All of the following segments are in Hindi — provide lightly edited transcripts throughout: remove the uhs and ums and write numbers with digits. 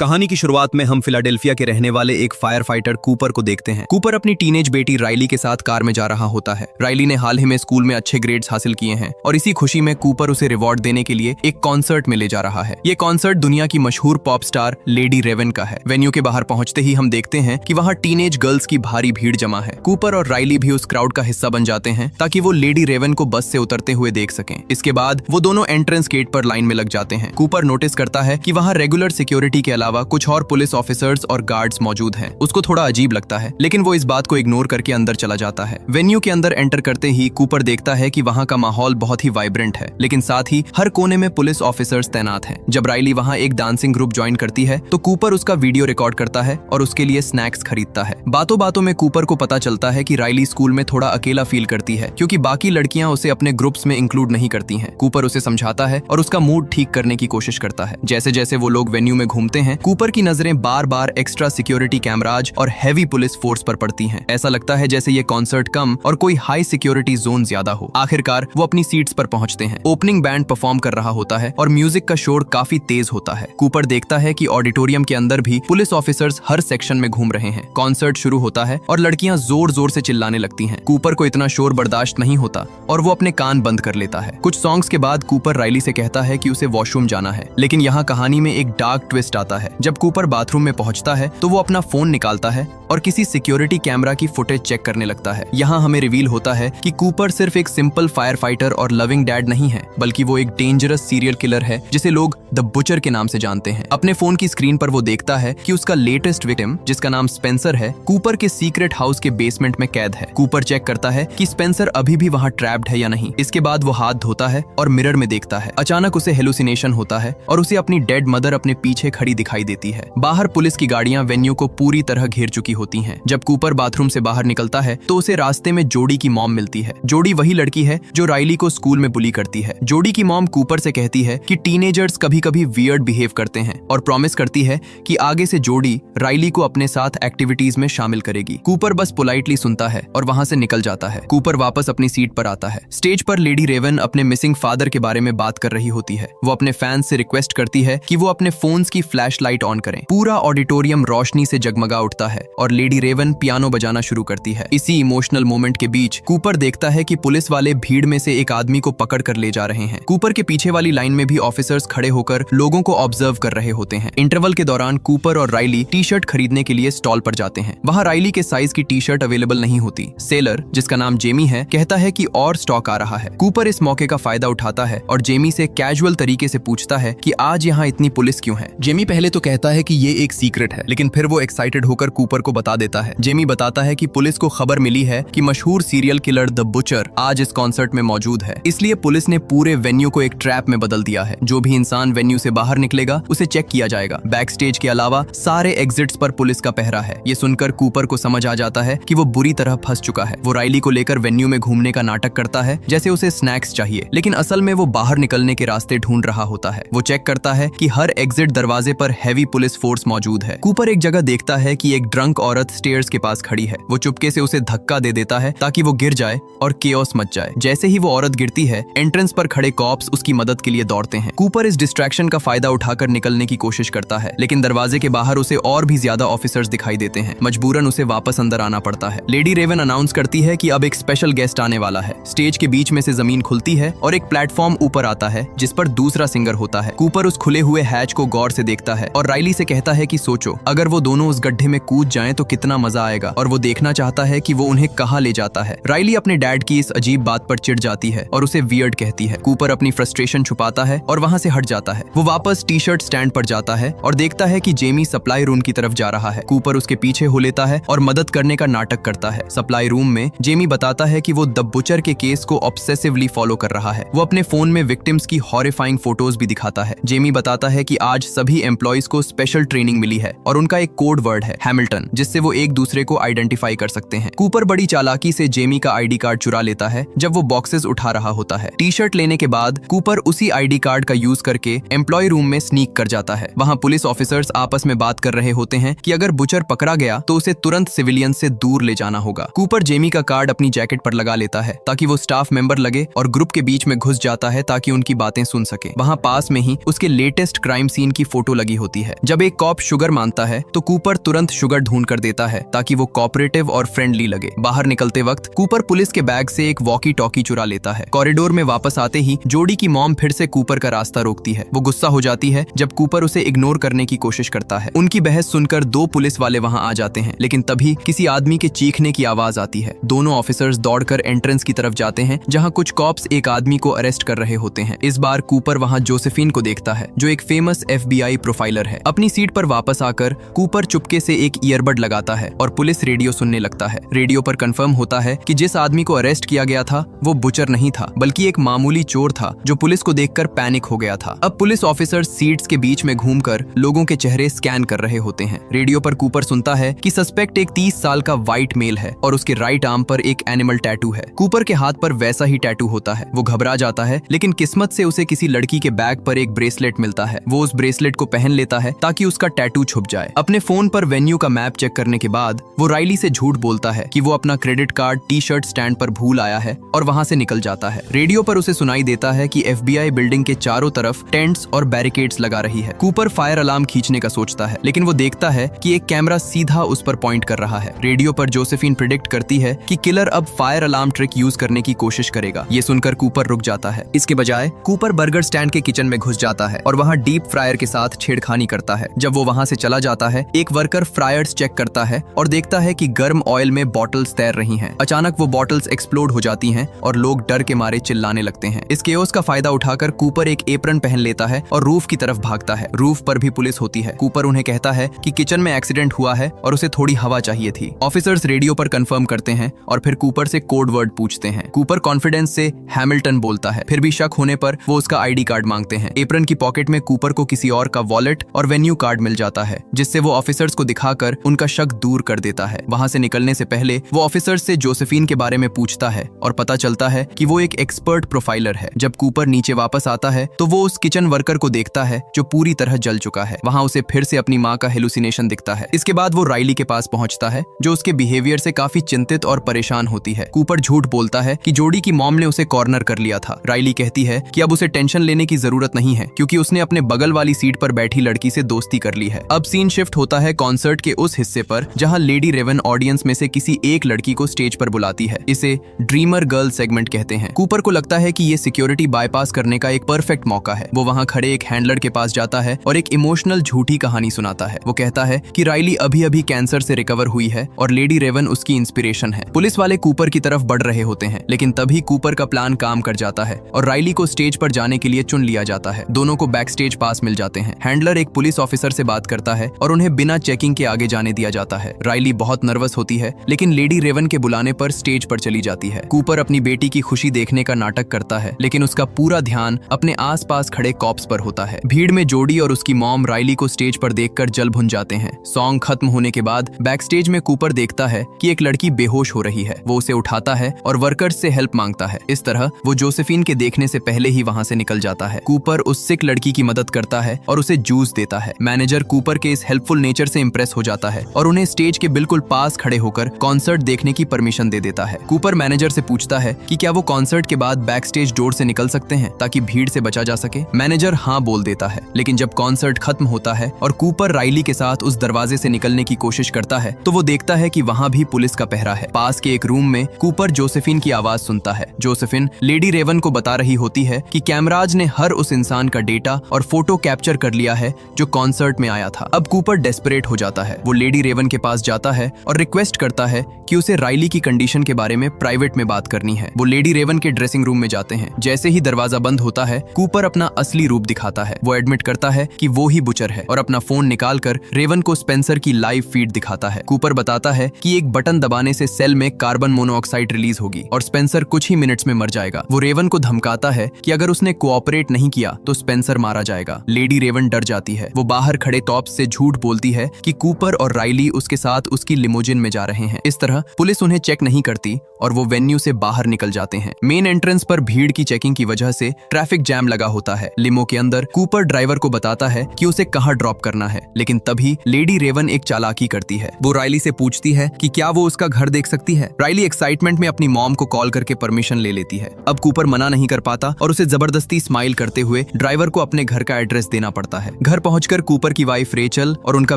कहानी की शुरुआत में हम फिलाडेल्फिया के रहने वाले एक फायर फाइटर कूपर को देखते हैं। कूपर अपनी टीनेज बेटी राइली के साथ कार में जा रहा होता है। राइली ने हाल ही में स्कूल में अच्छे ग्रेड्स हासिल किए हैं और इसी खुशी में कूपर उसे रिवॉर्ड देने के लिए एक कॉन्सर्ट में ले जा रहा है। ये कॉन्सर्ट दुनिया की मशहूर पॉप स्टार लेडी रेवन का है। वेन्यू के बाहर पहुंचते ही हम देखते हैं कि वहाँ टीनेज गर्ल्स की भारी भीड़ जमा है। कूपर और राइली भी उस क्राउड का हिस्सा बन जाते हैं ताकि वो लेडी रेवन को बस से उतरते हुए देख सकें। इसके बाद वो दोनों एंट्रेंस गेट पर लाइन में लग जाते हैं। कूपर नोटिस करता है कि वहाँ रेगुलर सिक्योरिटी के अलावा कुछ और पुलिस ऑफिसर्स और गार्ड्स मौजूद हैं। उसको थोड़ा अजीब लगता है, लेकिन वो इस बात को इग्नोर करके अंदर चला जाता है। वेन्यू के अंदर एंटर करते ही कूपर देखता है कि वहाँ का माहौल बहुत ही वाइब्रेंट है, लेकिन साथ ही हर कोने में पुलिस ऑफिसर्स तैनात हैं। जब राइली वहाँ एक डांसिंग ग्रुप ज्वाइन करती है तो कूपर उसका वीडियो रिकॉर्ड करता है और उसके लिए स्नैक्स खरीदता है। बातों बातों में कूपर को पता चलता है कि राइली स्कूल में थोड़ा अकेला फील करती है क्योंकि बाकी लड़कियां उसे अपने ग्रुप्स में इंक्लूड नहीं करती हैं। कूपर उसे समझाता है और उसका मूड ठीक करने की कोशिश करता है। जैसे जैसे वो लोग वेन्यू में घूमते हैं, कूपर की नजरें बार बार एक्स्ट्रा सिक्योरिटी कैमराज और हैवी पुलिस फोर्स पर पड़ती हैं। ऐसा लगता है जैसे ये कॉन्सर्ट कम और कोई हाई सिक्योरिटी जोन ज्यादा हो। आखिरकार वो अपनी सीट्स पर पहुंचते हैं। ओपनिंग बैंड परफॉर्म कर रहा होता है और म्यूजिक का शोर काफी तेज होता है। कूपर देखता है कि ऑडिटोरियम के अंदर भी पुलिस ऑफिसर्स हर सेक्शन में घूम रहे हैं। कॉन्सर्ट शुरू होता है और लड़कियां जोर जोर से चिल्लाने लगती हैं। कूपर को इतना शोर बर्दाश्त नहीं होता और वो अपने कान बंद कर लेता है। कुछ सॉन्ग्स के बाद कूपर राइली से कहता है कि उसे वॉशरूम जाना है, लेकिन यहाँ कहानी में एक डार्क ट्विस्ट आता है। जब कूपर बाथरूम में पहुंचता है तो वो अपना फोन निकालता है और किसी सिक्योरिटी कैमरा की फुटेज चेक करने लगता है। यहाँ हमें रिवील होता है कि कूपर सिर्फ एक सिंपल फायर फाइटर और लविंग डैड नहीं है, बल्कि वो एक डेंजरस सीरियल किलर है जिसे लोग द बुचर के नाम से जानते हैं। अपने फोन की स्क्रीन पर वो देखता है कि उसका लेटेस्ट विक्टिम, जिसका नाम स्पेंसर है, कूपर के सीक्रेट हाउस के बेसमेंट में कैद है। कूपर चेक करता है कि स्पेंसर अभी भी वहाँ ट्रैप्ड है या नहीं। इसके बाद वो हाथ धोता है और मिरर में देखता है। अचानक उसे हेलुसिनेशन होता है और उसे अपनी डेड मदर अपने पीछे खड़ी दिखाई देती है। बाहर पुलिस की गाड़ियां वेन्यू को पूरी तरह घेर चुकी होती हैं। जब कूपर बाथरूम से बाहर निकलता है तो उसे रास्ते में जोडी की मॉम मिलती है। जोडी वही लड़की है जो राइली को स्कूल में बुली करती है। जोडी की मॉम कूपर से कहती है कि टीनेजर्स कभी कभी वियर्ड बिहेव करते हैं और प्रॉमिस करती है कि आगे से जोडी राइली को अपने साथ एक्टिविटीज में शामिल करेगी। कूपर बस पोलाइटली सुनता है और वहां से निकल जाता है। कूपर वापस अपनी सीट पर आता है। स्टेज पर लेडी रेवन अपने मिसिंग फादर के बारे में बात कर रही होती है। वो अपने फैंस से रिक्वेस्ट करती है कि वो अपने फोन्स की फ्लैश लाइट ऑन करें। पूरा ऑडिटोरियम रोशनी से जगमगा उठता है और लेडी रेवन पियानो बजाना शुरू करती है। इसी इमोशनल मोमेंट के बीच कूपर देखता है कि पुलिस वाले भीड़ में से एक आदमी को पकड़ कर ले जा रहे हैं। कूपर के पीछे वाली लाइन में भी ऑफिसर्स खड़े होकर लोगों को ऑब्जर्व कर रहे होते हैं। इंटरवल के दौरान कूपर और राइली टी शर्ट खरीदने के लिए स्टॉल पर जाते हैं। वहाँ राइली के साइज की टी शर्ट अवेलेबल नहीं होती। सेलर, जिसका नाम जेमी है, कहता है कि और स्टॉक आ रहा है। कूपर इस मौके का फायदा उठाता है और जेमी से कैजुअल तरीके से पूछता है कि आज यहाँ इतनी पुलिस क्यों है। जेमी पहले तो कहता है कि ये एक सीक्रेट है, लेकिन फिर वो एक्साइटेड होकर कूपर को बता देता है। जेमी बताता है कि पुलिस को खबर मिली है कि मशहूर सीरियल किलर द बुचर आज इस कॉन्सर्ट में मौजूद है, इसलिए पुलिस ने पूरे वेन्यू को एक ट्रैप में बदल दिया है। जो भी इंसान वेन्यू से बाहर निकलेगा उसे चेक किया जाएगा। बैक स्टेज के अलावा सारे एग्जिट्स पर पुलिस का पहरा है। ये सुनकर कूपर को समझ आ जाता है कि वो बुरी तरह फंस चुका है। वो राइली को लेकर वेन्यू में घूमने का नाटक करता है जैसे उसे स्नैक्स चाहिए, लेकिन असल में वो बाहर निकलने के रास्ते ढूंढ रहा होता है। वो चेक करता है कि हर एग्जिट दरवाजे पर हैवी पुलिस फोर्स मौजूद है। कूपर एक जगह देखता है कि एक ड्रंक औरत स्टेयर्स के पास खड़ी है। वो चुपके से उसे धक्का दे देता है ताकि वो गिर जाए और केओस मच जाए। जैसे ही वो औरत गिरती है, एंट्रेंस पर खड़े कॉप्स उसकी मदद के लिए दौड़ते हैं। कूपर इस डिस्ट्रैक्शन का फायदा उठाकर निकलने की कोशिश करता है, लेकिन दरवाजे के बाहर उसे और भी ज्यादा ऑफिसर्स दिखाई देते हैं। मजबूरन उसे वापस अंदर आना पड़ता है। लेडी रेवन अनाउंस करती है कि अब एक स्पेशल गेस्ट आने वाला है। स्टेज के बीच में से जमीन खुलती है और एक प्लेटफॉर्म ऊपर आता है जिस पर दूसरा सिंगर होता है। कूपर उस खुले हुए हैच को गौर से देखता है और राइली से कहता है कि सोचो, अगर वो दोनों उस गड्ढे में कूद जाएं तो कितना मजा आएगा, और वो देखना चाहता है कि वो उन्हें कहाँ ले जाता है। राइली अपने डैड की इस अजीब बात पर चिढ़ जाती है और उसे वियर्ड कहती है। कूपर अपनी फ्रस्ट्रेशन छुपाता है और वहाँ से हट जाता है। वो वापस टी शर्ट स्टैंड पर जाता है और देखता है कि जेमी सप्लाई रूम की तरफ जा रहा है। कूपर उसके पीछे हो लेता है और मदद करने का नाटक करता है। सप्लाई रूम में जेमी बताता है कि वो द बुचर के केस को ऑब्सेसिवली फॉलो कर रहा है। वो अपने फोन में विक्टिम्स की हॉरिफाइंग फोटोज भी दिखाता है। जेमी बताता है कि आज सभी एम्प्लॉइज को स्पेशल ट्रेनिंग मिली है और उनका एक कोड वर्ड है हैमिल्टन, जिससे वो एक दूसरे को आइडेंटिफाई कर सकते हैं। कूपर बड़ी चालाकी से जेमी का आईडी कार्ड चुरा लेता है जब वो बॉक्सेस उठा रहा होता है। टी शर्ट लेने के बाद कूपर उसी आईडी कार्ड का यूज करके एम्प्लॉय रूम में स्नीक कर जाता है। वहाँ पुलिस ऑफिसर्स आपस में बात कर रहे होते हैं कि अगर बुचर पकड़ा गया तो उसे तुरंत सिविलियन से दूर ले जाना होगा। कूपर जेमी का कार्ड अपनी जैकेट पर लगा लेता है ताकि वो स्टाफ मेंबर लगे और ग्रुप के बीच में घुस जाता है ताकि उनकी बातें सुन सके। वहाँ पास में ही उसके लेटेस्ट क्राइम सीन की फोटो लगी होती होती है। जब एक कॉप शुगर मांगता है तो कूपर तुरंत शुगर ढूंढ कर देता है ताकि वो कोऑपरेटिव और फ्रेंडली लगे। बाहर निकलते वक्त कूपर पुलिस के बैग से एक वॉकी टॉकी चुरा लेता है। कॉरिडोर में वापस आते ही जोडी की मॉम फिर से कूपर का रास्ता रोकती है। वो गुस्सा हो जाती है जब कूपर उसे इग्नोर करने की कोशिश करता है। उनकी बहस सुनकर 2 पुलिस वाले वहां आ जाते हैं, लेकिन तभी किसी आदमी के चीखने की आवाज आती है। दोनों ऑफिसर्स दौड़कर एंट्रेंस की तरफ जाते हैं जहां कुछ कॉप्स एक आदमी को अरेस्ट कर रहे होते हैं। इस बार कूपर वहां जोसेफिन को देखता है जो एक फेमस FBI प्रोफाइलर है। अपनी सीट पर वापस आकर कूपर चुपके से एक ईयरबड लगाता है और पुलिस रेडियो सुनने लगता है। रेडियो पर कंफर्म होता है कि जिस आदमी को अरेस्ट किया गया था वो बुचर नहीं था, बल्कि एक मामूली चोर था जो पुलिस को देखकर पैनिक हो गया था। अब पुलिस ऑफिसर सीट्स के बीच में घूमकर लोगों के चेहरे स्कैन कर रहे होते हैं। रेडियो पर कूपर सुनता है कि सस्पेक्ट एक 30 साल का व्हाइट मेल है और उसके राइट आर्म पर एक एनिमल टैटू है। कूपर के हाथ पर वैसा ही टैटू होता है। वो घबरा जाता है, लेकिन किस्मत से उसे किसी लड़की के बैग पर एक ब्रेसलेट मिलता है। वो उस ब्रेसलेट को पहन लेता है ताकि उसका टैटू छुप जाए। अपने फोन पर वेन्यू का मैप चेक करने के बाद वो राइली से झूठ बोलता है कि वो अपना क्रेडिट कार्ड टी-शर्ट स्टैंड पर भूल आया है और वहां से निकल जाता है। रेडियो पर उसे सुनाई देता है कि FBI बिल्डिंग के चारों तरफ टेंट्स और बैरिकेड्स लगा रही है। कूपर फायर अलार्म खींचने का सोचता है, लेकिन वो देखता है कि एक कैमरा सीधा उस पर पॉइंट कर रहा है। रेडियो पर जोसेफिन प्रिडिक्ट करती है कि किलर अब फायर अलार्म ट्रिक यूज करने की कोशिश करेगा। ये सुनकर कूपर रुक जाता है। इसके बजाय कूपर बर्गर स्टैंड के किचन में घुस जाता है और वहां डीप फ्रायर के साथ छेड़खानी करता है। जब वो वहां से चला जाता है, एक वर्कर फ्रायर्स चेक करता है और देखता है कि गर्म ऑयल में बॉटल्स तैर रही हैं। अचानक वो बॉटल्स एक्सप्लोड हो जाती हैं और लोग डर के मारे चिल्लाने लगते हैं। इस केओस का फायदा उठाकर कूपर एक एप्रन पहन लेता है और रूफ की तरफ भागता है। रूफ पर भी पुलिस होती है। कूपर उन्हें कहता है कि किचन में एक्सीडेंट हुआ है और उसे थोड़ी हवा चाहिए थी। ऑफिसर्स रेडियो पर कंफर्म करते हैं और फिर कूपर से कोड वर्ड पूछते हैं। कूपर कॉन्फिडेंस से हैमिल्टन बोलता है। फिर भी शक होने पर वो उसका ID कार्ड मांगते हैं। एप्रन की पॉकेट में कूपर को किसी और का वॉलेट और वेन्यू कार्ड मिल जाता है, जिससे वो ऑफिसर्स को दिखाकर उनका शक दूर कर देता है। वहां से निकलने से पहले वो ऑफिसर्स से जोसेफिन के बारे में पूछता है और पता चलता है कि वो एक एक्सपर्ट प्रोफाइलर है। जब कूपर नीचे वापस आता है तो वो उस किचन वर्कर को देखता है जो पूरी तरह जल चुका है। वहां उसे फिर से अपनी माँ का हेलुसिनेशन दिखता है। इसके बाद वो राइली के पास पहुंचता है जो उसके बिहेवियर से काफी चिंतित और परेशान होती है। कूपर झूठ बोलता है कि जोडी की मॉम ने उसे कॉर्नर कर लिया था। राइली कहती है कि अब उसे टेंशन लेने की जरूरत नहीं है क्योंकि उसने अपने बगल वाली सीट पर बैठी लड़की से दोस्ती कर ली है। अब सीन शिफ्ट होता है कॉन्सर्ट के उस हिस्से पर जहां लेडी रेवन ऑडियंस में से किसी एक लड़की को स्टेज पर बुलाती है। इसे ड्रीमर गर्ल सेगमेंट कहते हैं। कूपर को लगता है कि ये सिक्योरिटी बाईपास करने का एक परफेक्ट मौका है। वो वहां खड़े एक हैंडलर के पास जाता है और एक इमोशनल झूठी कहानी सुनाता है। वो कहता है कि राइली अभी अभी कैंसर से रिकवर हुई है और लेडी रेवन उसकी इंस्पिरेशन है। पुलिस वाले कूपर की तरफ बढ़ रहे होते हैं, लेकिन तभी कूपर का प्लान काम कर जाता है और राइली को स्टेज पर जाने के लिए चुन लिया जाता है। दोनों को बैक स्टेज पास मिल जाते हैं। हैंडलर एक पुलिस ऑफिसर से बात करता है और उन्हें बिना चेकिंग के आगे जाने दिया जाता है। राइली बहुत नर्वस होती है, लेकिन लेडी रेवन के बुलाने पर स्टेज पर चली जाती है। कूपर अपनी बेटी की खुशी देखने का नाटक करता है, लेकिन उसका पूरा ध्यान अपने आसपास खड़े कॉप्स पर होता है। भीड़ में जोडी और उसकी मॉम राइली को स्टेज पर देखकर जल भुन जाते हैं। सॉन्ग खत्म होने के बाद बैक स्टेज में कूपर देखता है कि एक लड़की बेहोश हो रही है। वो उसे उठाता है और वर्कर्स से हेल्प मांगता है। इस तरह वो जोसेफिन के देखने से पहले ही वहां से निकल जाता है। कूपर उस सिक लड़की की मदद करता है और उसे जूस देता है। मैनेजर कूपर के इस हेल्पफुल नेचर से इंप्रेस हो जाता है और उन्हें स्टेज के बिल्कुल पास खड़े होकर कॉन्सर्ट देखने की परमिशन दे देता है। कूपर मैनेजर से पूछता है कि क्या वो कॉन्सर्ट के बाद बैक स्टेज डोर से निकल सकते हैं ताकि भीड़ से बचा जा सके। मैनेजर हाँ बोल देता है, लेकिन जब कॉन्सर्ट खत्म होता है और कूपर राइली के साथ उस दरवाजे से निकलने की कोशिश करता है तो वो देखता है कि वहां भी पुलिस का पहरा है। पास के एक रूम में कूपर जोसेफिन की आवाज सुनता है। जोसेफिन लेडी रेवन को बता रही होती है कि कैमराज ने हर उस इंसान का डेटा और फोटो कैप्चर कर लिया है जो कॉन्सर्ट में आया था। अब कूपर डेस्परेट हो जाता है। वो लेडी रेवन के पास जाता है और रिक्वेस्ट करता है कि उसे राइली की कंडीशन के बारे में प्राइवेट में बात करनी है। वो लेडी रेवन के ड्रेसिंग रूम में जाते हैं। जैसे ही दरवाजा बंद होता है, कूपर अपना असली रूप दिखाता है। वो एडमिट करता है कि वो ही बुचर है और अपना फोन निकालकर रेवन को स्पेंसर की लाइव फीड दिखाता है। कूपर बताता है कि एक बटन दबाने से सेल में कार्बन मोनोऑक्साइड रिलीज होगी और स्पेंसर कुछ ही मिनट्स में मर जाएगा। वो रेवन को धमकाता है कि अगर उसने कोऑपरेट नहीं किया तो स्पेंसर मारा जाएगा। लेडी रेवन डर जाती है। वो बाहर खड़े टॉप्स से झूठ बोलती है कि कूपर और राइली उसके साथ उसकी लिमोजिन में जा रहे हैं। इस तरह पुलिस उन्हें चेक नहीं करती और वो वेन्यू से बाहर निकल जाते हैं। मेन एंट्रेंस पर भीड़ की चेकिंग की वजह से ट्रैफिक जैम लगा होता है। लिमो के अंदर कूपर ड्राइवर को बताता है कि उसे कहां ड्रॉप करना है, लेकिन तभी लेडी रेवन एक चालाकी करती है। वो राइली से पूछती है कि क्या वो उसका घर देख सकती है। राइली एक्साइटमेंट में अपनी मॉम को कॉल करके परमिशन ले लेती है। अब कूपर मना नहीं कर पाता और उसे जबरदस्ती स्माइल करते हुए ड्राइवर को अपने घर का एड्रेस देना पड़ता है। घर घर पहुंचकर कूपर की वाइफ रेचल और उनका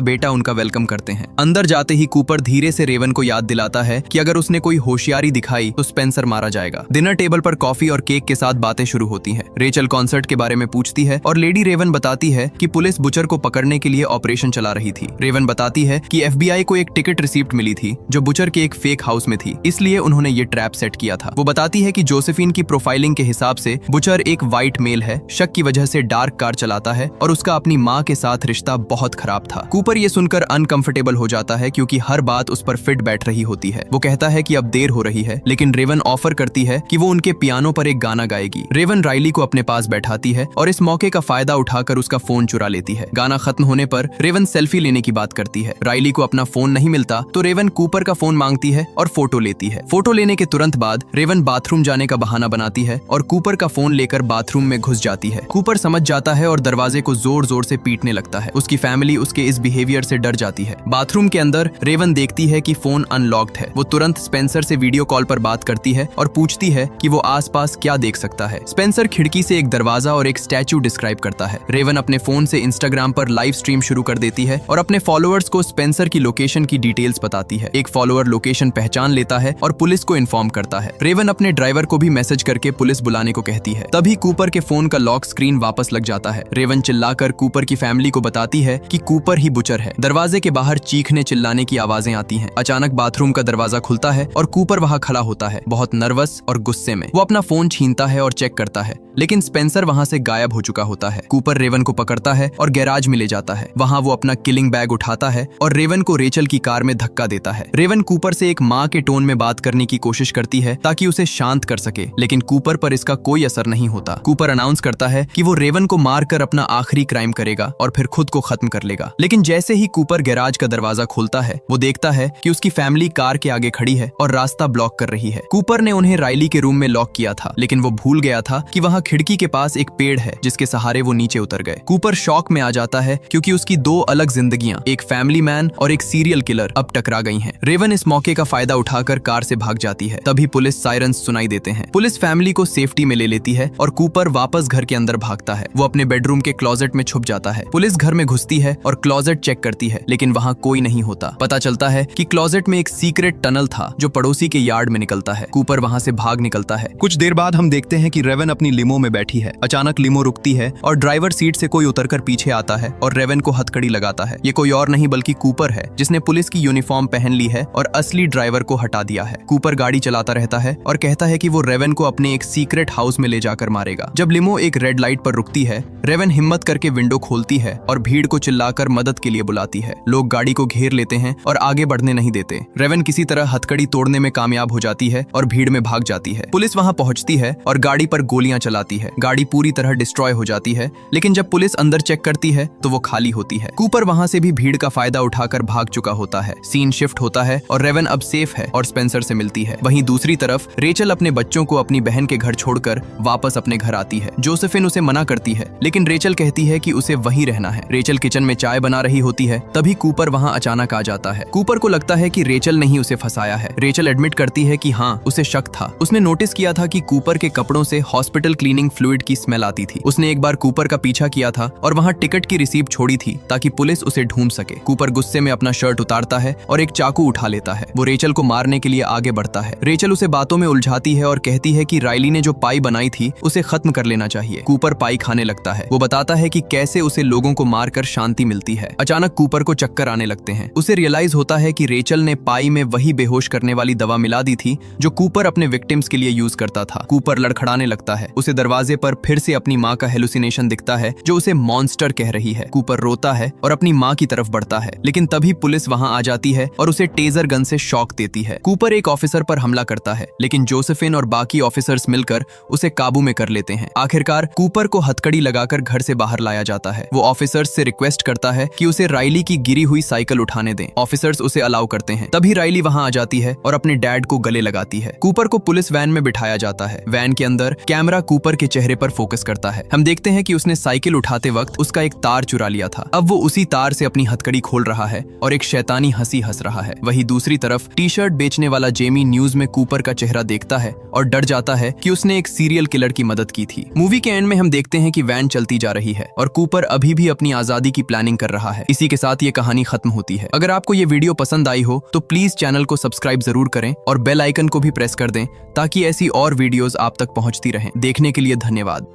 बेटा उनका वेलकम करते हैं। अंदर जाते ही कूपर धीरे से रेवन को याद दिलाता है कि अगर उसने कोई होशियारी दिखाई तो स्पेंसर मारा जाएगा। डिनर टेबल पर कॉफी और केक के साथ बातें शुरू होती हैं। रेचल कॉन्सर्ट के बारे में पूछती है और लेडी रेवन बताती है कि पुलिस बुचर को पकड़ने के लिए ऑपरेशन चला रही थी। रेवन बताती है कि FBI को एक टिकट रिसीप्ट मिली थी जो बुचर के एक फेक हाउस में थी, इसलिए उन्होंने ये ट्रैप सेट किया था। वो बताती है कि जोसेफिन की प्रोफाइलिंग के हिसाब से बुचर एक व्हाइट मेल है, शक की वजह से डार्क कार चलाता है और उसका अपनी माँ के साथ रिश्ता बहुत खराब था। कूपर ये सुनकर अनकंफर्टेबल हो जाता है क्योंकि हर बात उस पर फिट बैठ रही होती है। वो कहता है कि अब देर हो रही है, लेकिन रेवन ऑफर करती है कि वो उनके पियानो पर एक गाना गाएगी। रेवन राइली को अपने पास बैठाती है और इस मौके का फायदा उठाकर उसका फोन चुरा लेती है। गाना खत्म होने पर रेवन सेल्फी लेने की बात करती है। राइली को अपना फोन नहीं मिलता तो रेवन कूपर का फोन मांगती है और फोटो लेती है। फोटो लेने के तुरंत बाद रेवन बाथरूम जाने का बहाना बनाती है और कूपर का फोन लेकर बाथरूम में घुस जाती है। कूपर समझ जाता है और दरवाजे को जोर जोर से पीटने लगता है। उसकी फैमिली उसके इस बिहेवियर से डर जाती है। बाथरूम के अंदर रेवन देखती है कि फोन अनलॉक्ड है। वो तुरंत स्पेंसर से वीडियो कॉल पर बात करती है और पूछती है कि वो आसपास क्या देख सकता है। स्पेंसर खिड़की से एक दरवाजा और एक स्टैचू डिस्क्राइब करता है। रेवन अपने फोन से इंस्टाग्राम पर लाइव स्ट्रीम शुरू कर देती है और अपने फॉलोअर्स को स्पेंसर की लोकेशन की डिटेल्स बताती है। एक फॉलोअर लोकेशन पहचान लेता है और पुलिस को इन्फॉर्म करता है। रेवन अपने ड्राइवर को भी मैसेज करके पुलिस बुलाने को कहती है। तभी कूपर के फोन का लॉक स्क्रीन वापस लग जाता है। रेवन चिल्लाकर कूपर की फैमिली को बताती है कि कूपर ही बुचर है। दरवाजे के बाहर चीखने चिल्लाने की आवाजें आती हैं। अचानक बाथरूम का दरवाजा खुलता है और कूपर वहां खड़ा होता है, बहुत नर्वस और गुस्से में। वो अपना फोन छीनता है और चेक करता है, लेकिन स्पेंसर वहां से गायब हो चुका होता है। कूपर रेवन को पकड़ता है और गैराज में ले जाता है। वहां वो अपना किलिंग बैग उठाता है और रेवन को रेचल की कार में धक्का देता है। रेवन कूपर से एक माँ के टोन में बात करने की कोशिश करती है ताकि उसे शांत कर सके, लेकिन कूपर पर इसका कोई असर नहीं होता। कूपर अनाउंस करता है कि वो रेवन को मारकर अपना आखिरी क्राइम करेगा और फिर खुद को खत्म कर लेगा। लेकिन जैसे ही कूपर गैराज का दरवाजा खोलता है, वो देखता है कि उसकी फैमिली कार के आगे खड़ी है और रास्ता ब्लॉक कर रही है। कूपर ने उन्हें राइली के रूम में लॉक किया था, लेकिन वो भूल गया था कि वहाँ खिड़की के पास एक पेड़ है जिसके सहारे वो नीचे उतर गए। कूपर शॉक में आ जाता है क्योंकि उसकी दो अलग जिंदगियां, एक फैमिली मैन और एक सीरियल किलर, अब टकरा गई हैं। रेवन इस मौके का फायदा उठाकर कार से भाग जाती है। तभी पुलिस सायरन्स सुनाई देते हैं। पुलिस फैमिली को सेफ्टी में ले लेती है और कूपर वापस घर के अंदर भागता है। वो अपने बेडरूम के क्लोजेट में छुप जाता है। पुलिस घर में घुसती है और क्लोजेट चेक करती है, लेकिन वहाँ कोई नहीं होता। पता चलता है कि क्लोजेट में एक सीक्रेट टनल था जो पड़ोसी के यार्ड में निकलता है। कूपर वहाँ से भाग निकलता है। कुछ देर बाद हम देखते हैं कि रेवन अपनी लिमो में बैठी है। अचानक लिमो रुकती है और ड्राइवर सीट से कोई उतरकर पीछे आता है और रेवन को हथकड़ी लगाता है। ये कोई और नहीं बल्कि कूपर है, जिसने पुलिस की यूनिफॉर्म पहन ली है और असली ड्राइवर को हटा दिया है। कूपर गाड़ी चलाता रहता है और कहता है कि वो रेवन को अपने एक सीक्रेट हाउस में ले जाकर मारेगा। जब लिमो एक रेड लाइट पर रुकती है, रेवन हिम्मत करके विंडो खोलती है और भीड़ को चिल्लाकर मदद के लिए बुलाती है। लोग गाड़ी को घेर लेते हैं और आगे बढ़ने नहीं देते। रेवन किसी तरह हथकड़ी तोड़ने में कामयाब हो जाती है और भीड़ में भाग जाती है। पुलिस वहां पहुंचती है और गाड़ी पर गोलियां चलाती है। गाड़ी पूरी तरह डिस्ट्रॉय हो जाती है, लेकिन जब पुलिस अंदर चेक करती है तो वो खाली होती है। कूपर वहां से भी भीड़ का फायदा उठाकर भाग चुका होता है। सीन शिफ्ट होता है और रेवन अब सेफ है और स्पेंसर से मिलती है। वहीं दूसरी तरफ रेचल अपने बच्चों को अपनी बहन के घर छोड़कर वापस अपने घर आती है। जोसेफिन उसे मना करती है, लेकिन रेचल कहती है कि उसे वहीं रहना है। रेचल किचन में चाय बना रही होती है, तभी कूपर वहां अचानक आ जाता है। कूपर को लगता है कि रेचल ने ही उसे फंसाया है। रेचल एडमिट करती है कि हाँ, उसे शक था। उसने नोटिस किया था कि कूपर के कपड़ों से हॉस्पिटल क्लीनिंग फ्लूइड की स्मेल आती थी। उसने एक बार कूपर का पीछा किया था और वहां टिकट की रिसीप्ट छोड़ी थी ताकि पुलिस उसे ढूंढ सके। कूपर गुस्से में अपना शर्ट उतारता है और एक चाकू उठा लेता है। वो रेचल को मारने के लिए आगे बढ़ता है। रेचल उसे बातों में उलझाती है और कहती है कि राइली ने जो पाई बनाई थी उसे खत्म कर लेना चाहिए। कूपर पाई खाने लगता है। वो बताता है कि कैसे उसे लोगों को मारकर शांति मिलती है। अचानक कूपर को चक्कर आने लगते हैं। उसे रियलाइज होता है कि रेचल ने पाई में वही बेहोश करने वाली दवा मिला दी थी जो कूपर अपने विक्टिम्स के लिए यूज करता था। कूपर लड़खड़ाने लगता है। उसे दरवाजे पर फिर से अपनी माँ का हेलुसिनेशन दिखता है जो उसे मॉन्स्टर कह रही है। कूपर रोता है और अपनी माँ की तरफ बढ़ता है, लेकिन तभी पुलिस वहां आ जाती है और उसे टेजर गन से शॉक देती है। कूपर एक ऑफिसर पर हमला करता है, लेकिन जोसेफिन और बाकी ऑफिसर्स मिलकर उसे काबू में कर लेते हैं। आखिरकार कूपर को हथकड़ी लगाकर घर से बाहर लाया जाता है। वो ऑफिसर्स से रिक्वेस्ट करता है कि उसे राइली की गिरी हुई साइकिल उठाने दें। ऑफिसर्स उसे अलाउ करते हैं। तभी राइली वहां आ जाती है और अपने डैड को गले लगाती है। कूपर को पुलिस वैन में बिठाया जाता है। वैन के अंदर कैमरा कूपर के चेहरे पर फोकस करता है। हम देखते हैं कि उसने साइकिल उठाते वक्त उसका एक तार चुरा लिया था। अब वो उसी तार से अपनी हथकड़ी खोल रहा है और एक शैतानी हंसी हंस रहा है। वहीं दूसरी तरफ टी शर्ट बेचने वाला जेमी न्यूज में कूपर का चेहरा देखता है और डर जाता है कि उसने एक सीरियल किलर की मदद की थी। मूवी के एंड में हम देखते हैं कि वैन चलती जा रही है और कूपर अभी भी अपनी आजादी की प्लानिंग कर रहा है। इसी के साथ ये कहानी खत्म होती है। अगर आपको ये वीडियो पसंद आई हो तो प्लीज चैनल को सब्सक्राइब जरूर करें और बेल आइकन को भी प्रेस कर दें ताकि ऐसी और वीडियोस आप तक पहुंचती रहें। देखने के लिए धन्यवाद।